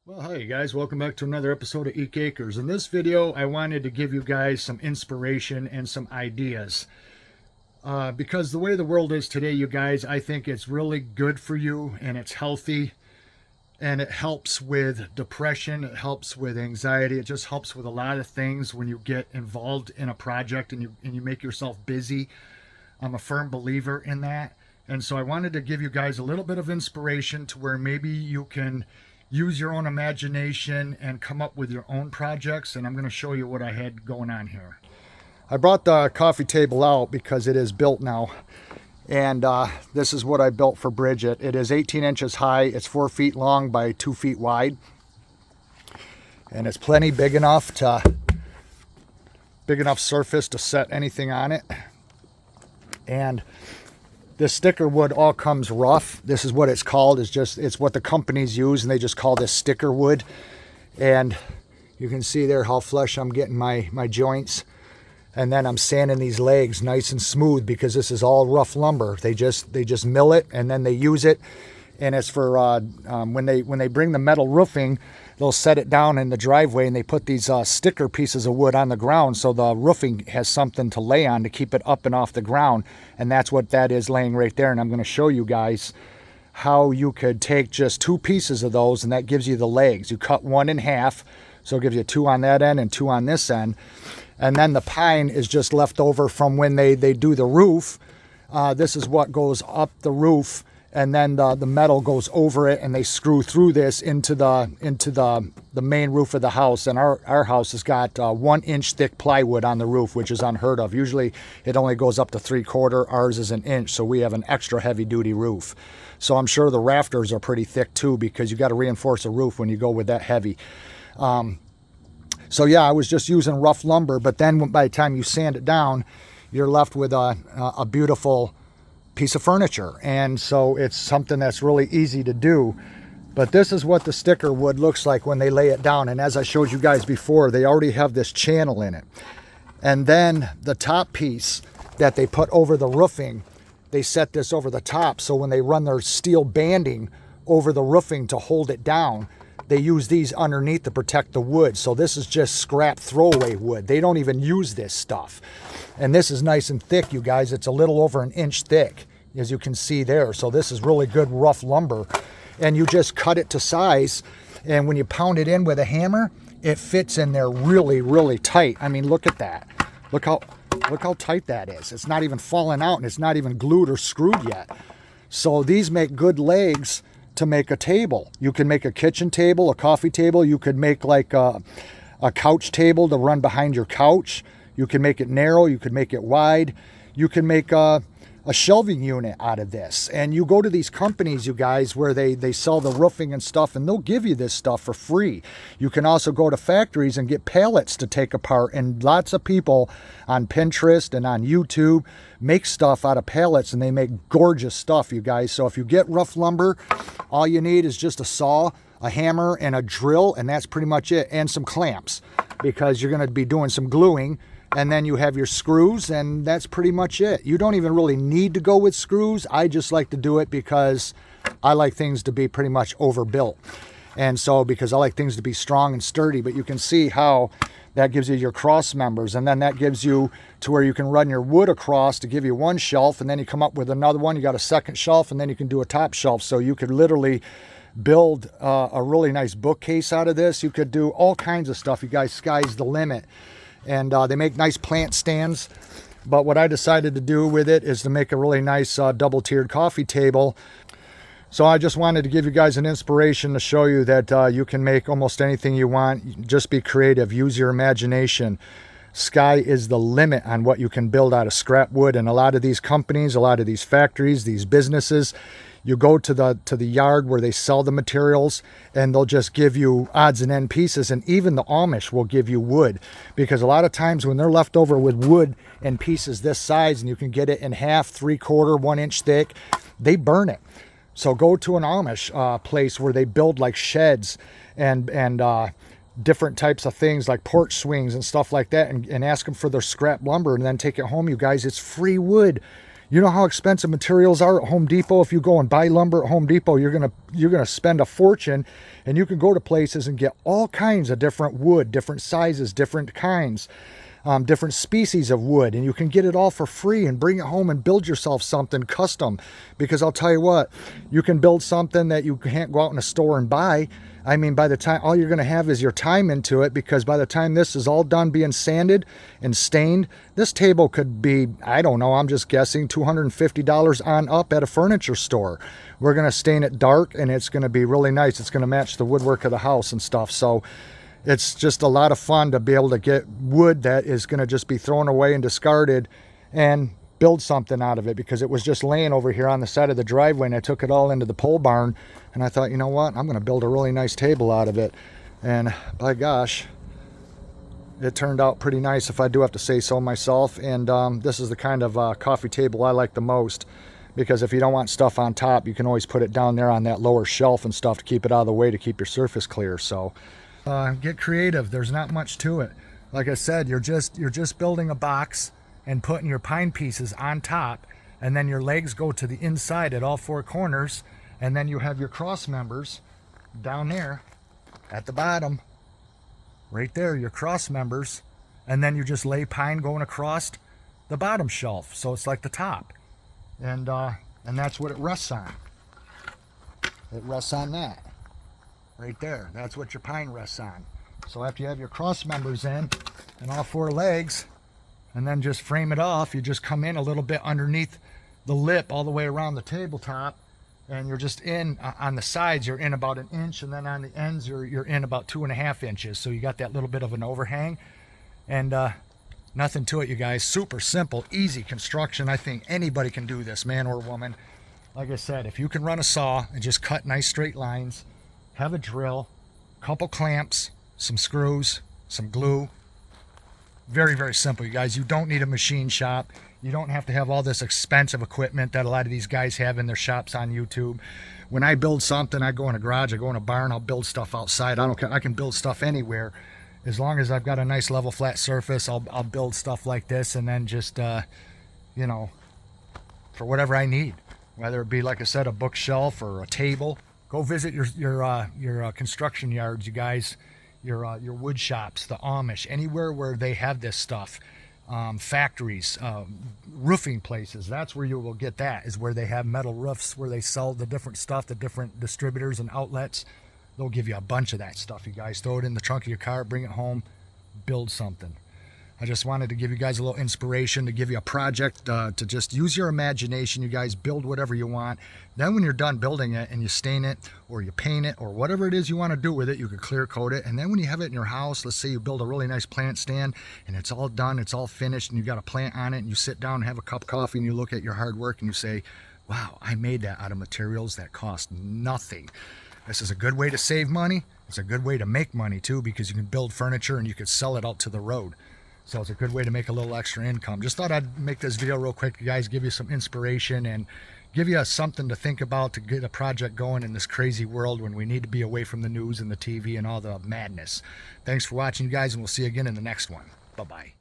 Well, hi guys, welcome back to another episode of Eek Acres. In this video, I wanted to give you guys some inspiration and some ideas. Because the way the world is today, you guys, I think it's really good for you and it's healthy. And it helps with depression, it helps with anxiety, it just helps with a lot of things when you get involved in a project and you make yourself busy. I'm a firm believer in that. And so I wanted to give you guys a little bit of inspiration to where maybe you can use your own imagination and come up with your own projects. And I'm going to show you what I had going on here. I brought the coffee table out because it is built now. And this is what I built for Bridget. It is 18 inches high. It's 4 feet long by 2 feet wide. And it's plenty big enough surface to set anything on it. And this sticker wood all comes rough. This is what it's called. It's what the companies use, and they just call this sticker wood. And you can see there how flush I'm getting my joints. And then I'm sanding these legs nice and smooth because this is all rough lumber. They just mill it and then they use it. And it's for when they bring the metal roofing, they'll set it down in the driveway and they put these sticker pieces of wood on the ground so the roofing has something to lay on to keep it up and off the ground. And that's what that is laying right there. And I'm going to show you guys how you could take just 2 pieces of those and that gives you the legs. You cut one in half, so it gives you 2 on that end and 2 on this end. And then the pine is just left over from when they do the roof. This is what goes up the roof. And then the metal goes over it and they screw through this into the main roof of the house. And our house has got 1 inch thick plywood on the roof, which is unheard of. Usually it only goes up to 3/4. Ours is 1 inch, so we have an extra heavy duty roof. So I'm sure the rafters are pretty thick too, because you got to reinforce a roof when you go with that heavy. So yeah, I was just using rough lumber, but then by the time you sand it down, you're left with a beautiful piece of furniture. And so it's something that's really easy to do. But this is what the sticker wood looks like when they lay it down. And as I showed you guys before, they already have this channel in it. And then the top piece that they put over the roofing, they set this over the top. So when they run their steel banding over the roofing to hold it down, they use these underneath to protect the wood. So this is just scrap throwaway wood. They don't even use this stuff. And this is nice and thick, you guys. It's a little over 1 inch thick, as you can see there. So this is really good rough lumber. And you just cut it to size. And when you pound it in with a hammer, it fits in there really, really tight. I mean, look at that. Look how tight that is. It's not even falling out and it's not even glued or screwed yet. So these make good legs to make a table. You can make a kitchen table, a coffee table. You could make like a couch table to run behind your couch. You can make it narrow. You could make it wide. You can make a shelving unit out of this. And you go to these companies, you guys, where they sell the roofing and stuff, and they'll give you this stuff for free. You can also go to factories and get pallets to take apart. And lots of people on Pinterest and on YouTube make stuff out of pallets, and they make gorgeous stuff, you guys. So if you get rough lumber, all you need is just a saw, a hammer, and a drill, and that's pretty much it. And some clamps, because you're going to be doing some gluing. And then you have your screws, and that's pretty much it. You don't even really need to go with screws. I just like to do it because I like things to be pretty much overbuilt. And so because I like things to be strong and sturdy, but you can see how that gives you your cross members. And then that gives you to where you can run your wood across to give you one shelf, and then you come up with another one. You got a second shelf, and then you can do a top shelf. So you could literally build a really nice bookcase out of this. You could do all kinds of stuff. You guys, sky's the limit. And they make nice plant stands. But what I decided to do with it is to make a really nice double-tiered coffee table. So I just wanted to give you guys an inspiration to show you that you can make almost anything you want. Just be creative. Use your imagination. Sky is the limit on what you can build out of scrap wood. And a lot of these companies, a lot of these factories, these businesses, you go to the yard where they sell the materials, and they'll just give you odds and end pieces. And even the Amish will give you wood, because a lot of times when they're left over with wood and pieces this size, and you can get it in half, 3/4, 1 inch thick, they burn it. So go to an Amish place where they build like sheds and different types of things like porch swings and stuff like that, and ask them for their scrap lumber, and then take it home, you guys. It's free wood. You know how expensive materials are at Home Depot. If you go and buy lumber at Home Depot, you're gonna spend a fortune, and you can go to places and get all kinds of different wood, different sizes, different kinds, different species of wood, and you can get it all for free and bring it home and build yourself something custom. Because I'll tell you what, you can build something that you can't go out in a store and buy. I mean, by the time, all you're going to have is your time into it, because by the time this is all done being sanded and stained, this table could be, I don't know, I'm just guessing, $250 on up at a furniture store. We're going to stain it dark, and it's going to be really nice. It's going to match the woodwork of the house and stuff. So it's just a lot of fun to be able to get wood that is going to just be thrown away and discarded and build something out of it, because it was just laying over here on the side of the driveway, and I took it all into the pole barn, and I thought, you know what, I'm going to build a really nice table out of it. And by gosh, it turned out pretty nice, if I do have to say so myself. And this is the kind of coffee table I like the most, because if you don't want stuff on top, you can always put it down there on that lower shelf and stuff to keep it out of the way, to keep your surface clear. So get creative. There's not much to it. Like I said, you're just building a box and putting your pine pieces on top, and then your legs go to the inside at all four corners, and then you have your cross members down there at the bottom, right there, your cross members, and then you just lay pine going across the bottom shelf, so it's like the top, and that's what it rests on. It rests on that right there. That's what your pine rests on. So after you have your cross members in and all four legs, and then just frame it off, you just come in a little bit underneath the lip all the way around the tabletop, and you're just in on the sides, you're in about 1 inch, and then on the ends you're in about 2.5 inches. So you got that little bit of an overhang, and nothing to it, you guys. Super simple, easy construction. I think anybody can do this, man or woman. Like I said, if you can run a saw and just cut nice straight lines, have a drill, couple clamps, some screws, some glue. Very, very simple, you guys. You don't need a machine shop. You don't have to have all this expensive equipment that a lot of these guys have in their shops on YouTube. When I build something, I go in a garage, I go in a barn, I'll build stuff outside. I don't care. I can build stuff anywhere. As long as I've got a nice level flat surface, I'll build stuff like this, and then just, you know, for whatever I need. Whether it be, like I said, a bookshelf or a table. Go visit your construction yards, you guys. Your wood shops, the Amish, anywhere where they have this stuff, factories, roofing places. That's where you will get that, is where they have metal roofs, where they sell the different stuff, the different distributors and outlets. They'll give you a bunch of that stuff, you guys. Throw it in the trunk of your car, bring it home, build something. I just wanted to give you guys a little inspiration, to give you a project, to just use your imagination, you guys. Build whatever you want. Then when you're done building it and you stain it or you paint it or whatever it is you want to do with it, you can clear coat it. And then when you have it in your house, let's say you build a really nice plant stand and it's all done, it's all finished, and you got a plant on it, and you sit down and have a cup of coffee and you look at your hard work and you say, wow, I made that out of materials that cost nothing. This is a good way to save money. It's a good way to make money too, because you can build furniture and you could sell it out to the road. So it's a good way to make a little extra income. Just thought I'd make this video real quick, you guys, give you some inspiration and give you something to think about, to get a project going in this crazy world when we need to be away from the news and the TV and all the madness. Thanks for watching, you guys, and we'll see you again in the next one. Bye-bye.